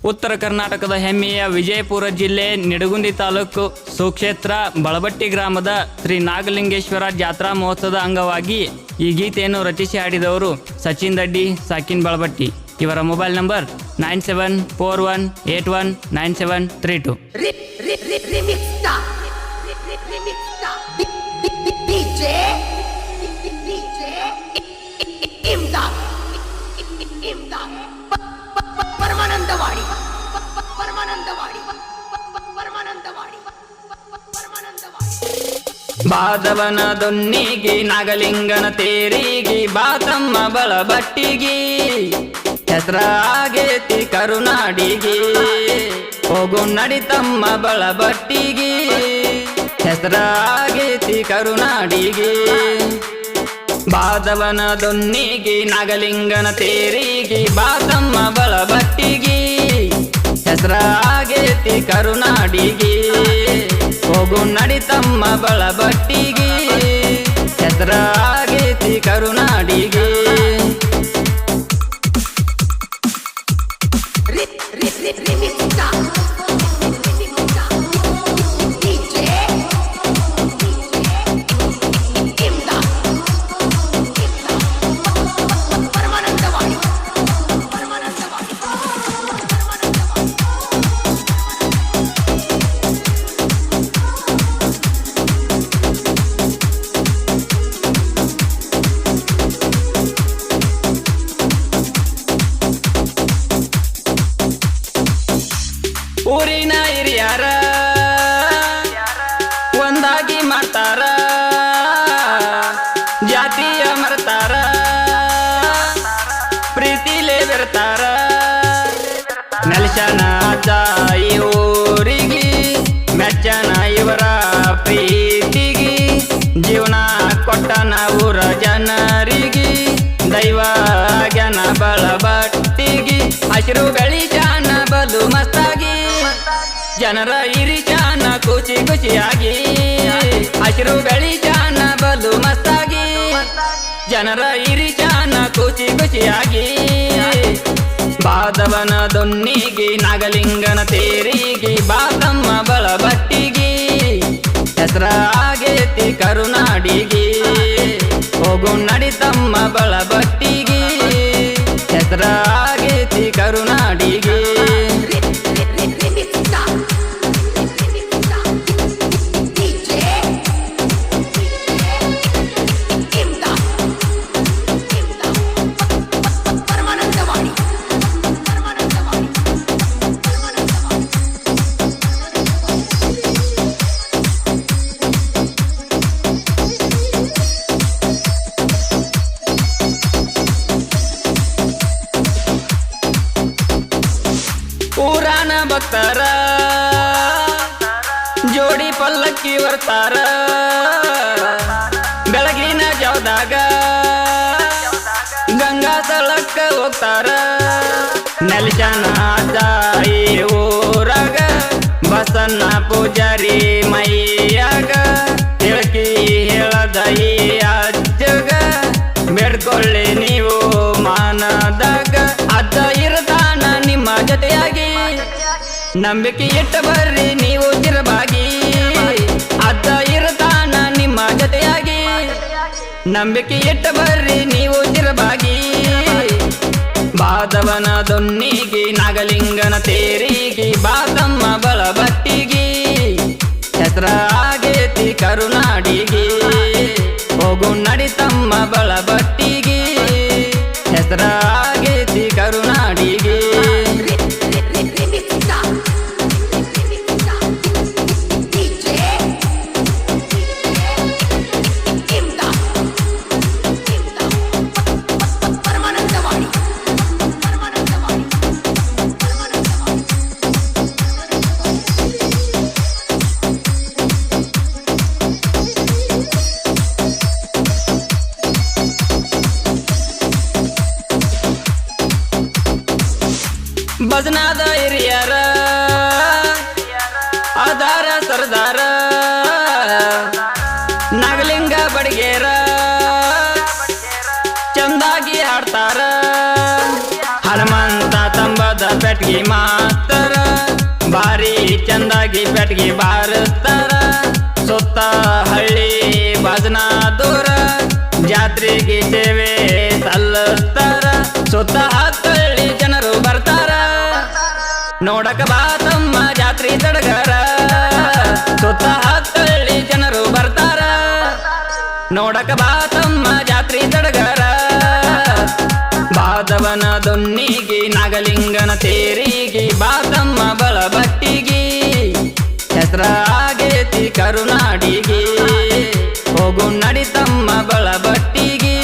ಉತ್ತರ ಕರ್ನಾಟಕದ ಹೆಮ್ಮೆಯ ವಿಜಯಪುರ ಜಿಲ್ಲೆ ನಿಡಗುಂದಿ ತಾಲೂಕು ಸುಕ್ಷೇತ್ರ ಬಳಬಟ್ಟಿ ಗ್ರಾಮದ ಶ್ರೀ ನಾಗಲಿಂಗೇಶ್ವರ ಜಾತ್ರಾ ಮಹೋತ್ಸವದ ಅಂಗವಾಗಿ ಈ ಗೀತೆಯನ್ನು ರಚಿಸಿ ಹಾಡಿದವರು ಸಚಿನ್ ದಡ್ಡಿ ಸಾಕಿನ್ ಬಳಬಟ್ಟಿ. ಇವರ ಮೊಬೈಲ್ ನಂಬರ್ 9741819732. ಬಾದವನ ದೊನ್ನಿಗಿ ನಾಗಲಿಂಗನ ತೇರಿಗಿ ಬಾತಮ್ಮ ಬಳಬಟ್ಟಿಗಿ ಹೆಸರಾಗೇತಿ ಕರುನಾಡಿಗಿ ಹೋಗು ನಡಿತಮ್ಮ ಬಳಬಟ್ಟಿಗಿ ಹೆಸರಾಗೇತಿ ಕರುನಾಡಿಗಿ. ಬಾದವನ ದೊನ್ನಿಗಿ ನಾಗಲಿಂಗನ ತೇರಿಗಿ ಬಾತಮ್ಮ ಬಳಬಟ್ಟಿಗಿ ಹೆಸರಾಗೇತಿ ಕರುನಾಡಿಗಿ ಹೋಗು ನಡಿತಮ್ಮ ಬಳಬಟ್ಟಿಗಿ ಹೆಸರಾಗೇತಿ ಕರುನಾಡಿಗಿ. ಊರಿನ ಹಿರಿಯರ ಒಂದಾಗಿ ಮಾಡ್ತಾರ, ಜಾತಿಯ ಮರ್ತಾರ, ಪ್ರೀತಿಲೇ ಬೆರ್ತಾರ. ನೆಲ್ಸನ ತಾಯಿ ಊರಿಗಿ ಮೆಚ್ಚನ ಇವರ ಪ್ರೀತಿಗಿ ಜೀವನ ಕೊಟ್ಟನ ಊರ ಜನರಿಗಿ ದೈವ ಜ್ಞಾನ ಬಳಬಟ್ಟಿಗಿ ಹಸಿರು ಗಳಿಚಾನ ಬಲು ಮಸ್ತಾಗಿ ಜನರ ಹಿರಿಚಾನ ಖುಷಿ ಖುಷಿಯಾಗಿ ಹಸಿರು ಗಳಿಚಾನ ಬಲು ಮಸ್ತಾಗಿ ಜನರ ಹಿರಿಚಾನ ಖುಷಿ ಖುಷಿಯಾಗಿ. ಬಾದವನ ದೊನ್ನಿಗಿ ನಾಗಲಿಂಗನ ತೇರಿಗಿ ಬಾತಮ್ಮ ಬಳಬಟ್ಟಿಗಿ ಹೆಸರಾಗೇತಿ ಕರುನಾಡಿಗಿ ಹೋಗು ನಡಿತಮ್ಮ ಬಳಬಟ್ಟಿಗಿ ಹೆಸರಾಗೇತಿ ಕರುನಾಡಿಗಿ. ಊರಾನ ಭಕ್ತರ ಜೋಡಿ ಪಲ್ಲಕ್ಕಿ ಬರ್ತಾರ, ಬೆಳಗಿನ ಜಾವದಾಗ ಗಂಗಾ ಸ್ಥಳಕ್ಕ ಹೋಗ್ತಾರ. ನೆಲ್ಸನ ತಾಯಿ ಊರಾಗ ಬಸನ್ನ ಪೂಜಾರಿ ಮೈಯಾಗ ತಿಳ್ಕಿ ಹೇಳದ ಈ ಅಜ್ಜಗ ಬೇಡ್ಕೊಳ್ಳಿ ನೀವು ಮಾನದಾಗ ಅಜ್ಜ ಇರ್ತಾನ ನಿಮ್ಮ ಜೊತೆಯಾಗಿ ನಂಬಿಕೆ ಇಟ್ಟ ಬರ್ರಿ ನೀವು ತಿರಬಾಗಿ ಅಜ್ಜ ಇರ್ತಾನ ನಿಮ್ಮ ಜೊತೆಯಾಗಿ ನಂಬಿಕೆ ಇಟ್ಟ ಬರ್ರಿ ನೀವು ತಿರಬಾಗಿ. ಬಾದವನ ದೊನ್ನಿಗಿ ನಾಗಲಿಂಗನ ತೇರಿಗಿ ಬಾತಮ್ಮ ಬಳಬಟ್ಟಿಗಿ ಹೆಸರಾಗೇತಿ ಕರುನಾಡಿಗಿ ಹೋಗು ನಡಿತಮ್ಮ ಬಳಬಟ್ಟಿಗಿ ಹೆಸರಾಗೇತಿ ಕರುನಾಡಿಗಿ. ಭಜನಾದ ಹಿರಿಯರ ಆಧಾರ ಸರ್ದಾರ ನಾಗಲಿಂಗ ಬಡಿಗೇರ ಚಂದಾಗಿ ಹಾಡ್ತಾರ. ಹನುಮಂತ ತಂಬದ ಪೆಟ್ಗಿ ಮಾಸ್ತರ ಬಾರಿ ಚಂದಾಗಿ ಪೆಟ್ಗಿ ಬಾರಿಸ್ತಾರ ಸುತ್ತ ಹಳ್ಳಿ ಭಜನಾ ದೂರ ಜಾತ್ರೆಗೆ ಸೇವೆ ಸಲ್ಲಿಸ್ತಾರ ಸುತ್ತ ಹತ್ತಳ್ಳಿ ಜನರು ಬರ್ತಾರ ನೋಡಕ ಬಾ ತಮ್ಮ ಜಾತ್ರೆ ಸಡಗರ ಸುತ್ತ ಹತ್ತಳ್ಳಿ ಜನರು ಬರ್ತಾರ ನೋಡಕ ಬಾ ತಮ್ಮ ಜಾತ್ರೆ ಸಡಗರ ಬಾದವನ ದೊನ್ನಿಗಿ ನಾಗಲಿಂಗನ ತೇರಿಗೆ ಬಾ ತಮ್ಮ ಬಳಬಟ್ಟಿಗಿ ಹೆಸರ ಆಗೇತಿ ಕರುನಾಡಿಗೆ ಹೋಗು ನಡಿ ತಮ್ಮ ಬಳಬಟ್ಟಿಗಿ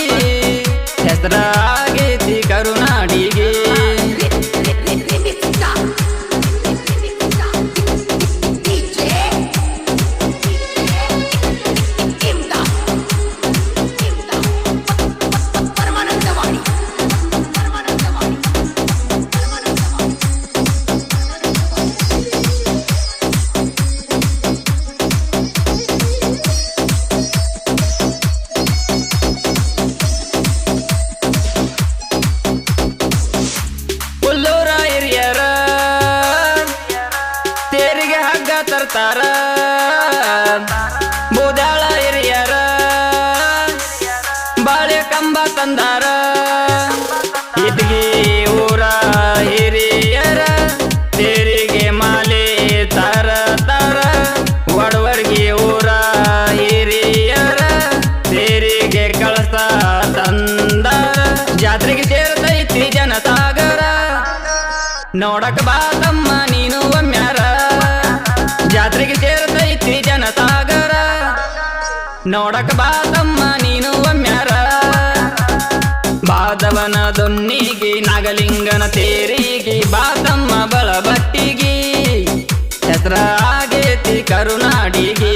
ಹೆಸರ ಆಗೇತಿ ಕರುನಾಡಿಗೆ ತರ್ತಾರ ಬೂದಾಳ ಹಿರಿಯರ ಬಾಳೆ ಕಂಬ ತಂದಾರ ಇದ್ಗಿ ಊರ ಹಿರಿಯರ ತೇರಿಗೆ ಮಾಲೆ ತರತಾರ ಒಡವರ್ಗಿ ಊರ ಹಿರಿಯರ ತೇರಿಗೆ ಕಳಸ ತಂದಾರ ಜಾತ್ರೆಗೆ ಸೇರ್ತೈತಿ ಜನಸಾಗರ ನೋಡಕ ಬಾ ತಮ್ಮ ನೀನು ಒಮ್ಮ್ಯಾರ ಜಾತ್ರೆಗೆ ಸೇರ್ತೈತಿ ಜನಸಾಗರ ನೋಡಕ ಬಾ ತಮ್ಮ ನೀನು ಒಮ್ಮ್ಯಾರ ಬಾದವನ ದೊನ್ನಿಗಿ ನಾಗಲಿಂಗನ ತೇರಿಗೆ ಬಾ ತಮ್ಮ ಬಳಬಟ್ಟಿಗಿ ಹೆಸರ ಆಗೇತಿ ಕರುನಾಡಿಗೆ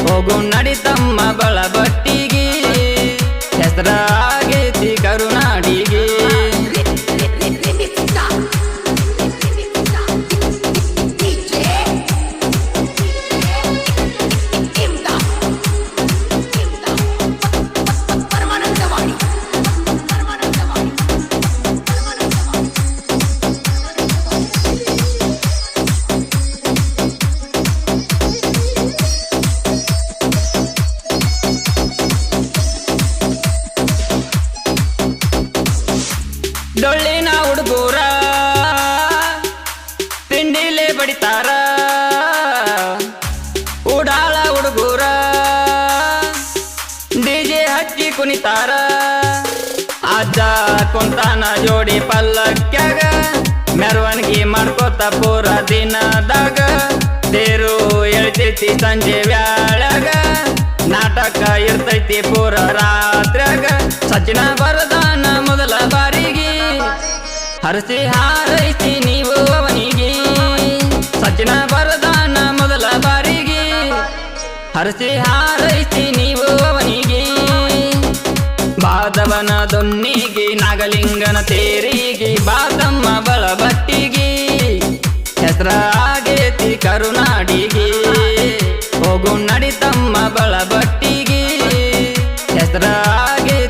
ಹೋಗು ನಡಿ ತಮ್ಮ ಬಳಬಟ್ಟಿಗಿ ಹೆಸರ ಆಗೇತಿ ಕರುನಾಡಿಗೆ ಡೊಳ್ಳಿನ ಹುಡುಗೂರ ತಿಂಡಿಲೆ ಬಡಿತಾರ ಉಡಾಳ ಹುಡುಗೂರ ಡಿಜೆ ಹಚ್ಚಿ ಕುಣಿತಾರ ಅಜ್ಜ ಕುಂತಾನ ಜೋಡಿ ಪಲ್ಲಕ್ಯಾಗ ಮೆರವಣಿಗೆ ಮಾಡ್ಕೋತ ಪೂರ ದಿನದಾಗ ತೇರು ಎಳ್ತೈತಿ ಸಂಜೆ ವ್ಯಾಳಗ ನಾಟಕ ಇರ್ತೈತಿ ಪೂರ ರಾತ್ರ್ಯಾಗ ಸಚಿನ ಬರದಾನ ಮೊದಲ ಬಾರಿಗೆ ಹರಸಿ ಹಾರೈಸಿ ನೀವು ಅವನಿಗೆ ಸಚಿನ ಬರದಾನ ಮೊದಲ ಬಾರಿಗೆ ಹರಸಿ ಹಾರೈಸಿ ನೀವು ಅವನಿಗೆ ಬಾದವನ ದೊನ್ನಿಗಿ ನಾಗಲಿಂಗನ ತೇರಿಗೆ ಬಾ ತಮ್ಮ ಬಳಬಟ್ಟಿಗಿ ಹೆಸರ ಆಗೇತಿ ಕರುನಾಡಿಗೆ ಹೋಗು ನಡಿ ತಮ್ಮ ಬಳಬಟ್ಟಿಗಿ ಹೆಸರ ಆಗೇತಿ